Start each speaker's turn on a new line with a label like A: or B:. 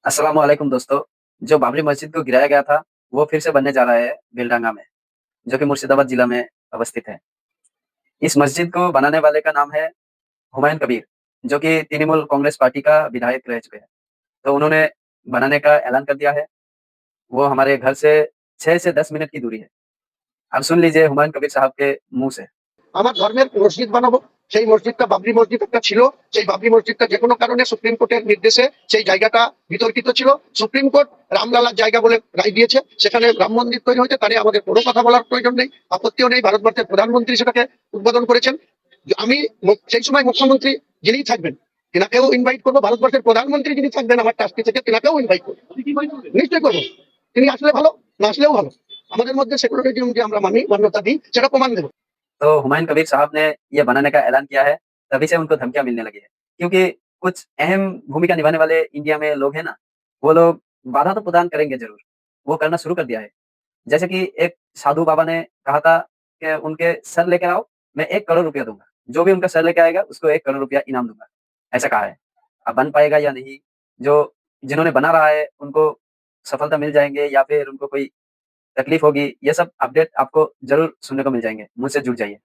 A: अस्सलाम वालेकुम दोस्तों। जो बाबरी मस्जिद को गिराया गया था, वो फिर से बनने जा रहा है बेलडांगा में, जो कि मुर्शिदाबाद जिला में अवस्थित है। इस मस्जिद को बनाने वाले का नाम है हुमायूं कबीर, जो कि तृणमूल कांग्रेस पार्टी का विधायक रह चुके हैं। तो उन्होंने बनाने का ऐलान कर दिया है। वो हमारे घर से 6 से 10 मिनट की दूरी है। अब सुन लीजिए हुमायूं कबीर साहब के मुँह से।
B: আমার ধর্মের মসজিদ বানাবো। সেই মসজিদটা বাবরি মসজিদ একটা ছিল। সেই বাবরি মসজিদটা যে কোনো কারণে সুপ্রিম কোর্টের নির্দেশে সেই জায়গাটা বিতর্কিত ছিল। সুপ্রিম কোর্ট রামলালার জায়গা বলে রায় দিয়েছে। সেখানে রাম মন্দির তৈরি হয়েছে, তাহলে আমাদের কোনো কথা বলার প্রয়োজন নেই, আপত্তিও নেই। ভারতবর্ষের প্রধানমন্ত্রী সেটাকে উদ্বোধন করেছেন। আমি সেই সময় মুখ্যমন্ত্রী যিনি থাকবেন তিনাকেও ইনভাইট করবো, ভারতবর্ষের প্রধানমন্ত্রী যিনি থাকবেন আমার ট্রাস্টি থেকে তিনাকেও ইনভাইট করবো। নিশ্চয়ই করবো। তিনি আসলে ভালো, না আসলেও ভালো। আমাদের মধ্যে সেকুলারিজম যে আমরা মানি, মান্যতা দিই, সেটা প্রমাণ দেবো।
A: तो हुमायूं कबीर साहब ने ये बनाने का ऐलान किया है, तभी से उनको धमकियाँ मिलने लगी है। क्योंकि कुछ अहम भूमिका निभाने वाले इंडिया में लोग हैं ना, वो लोग बाधा तो प्रदान करेंगे ज़रूर। वो करना शुरू कर दिया है। जैसे कि एक साधु बाबा ने कहा था कि उनके सर लेकर आओ, मैं 1 करोड़ रुपया दूँगा। जो भी उनका सर लेके आएगा, उसको 1 करोड़ रुपया इनाम दूँगा। ऐसा कहा है। अब बन पाएगा या नहीं, जो जिन्होंने बना रहा है, उनको सफलता मिल जाएँगे या फिर उनको कोई तकलीफ होगी, ये सब अपडेट आपको ज़रूर सुनने को मिल जाएँगे। मुझसे जुड़ जाइए।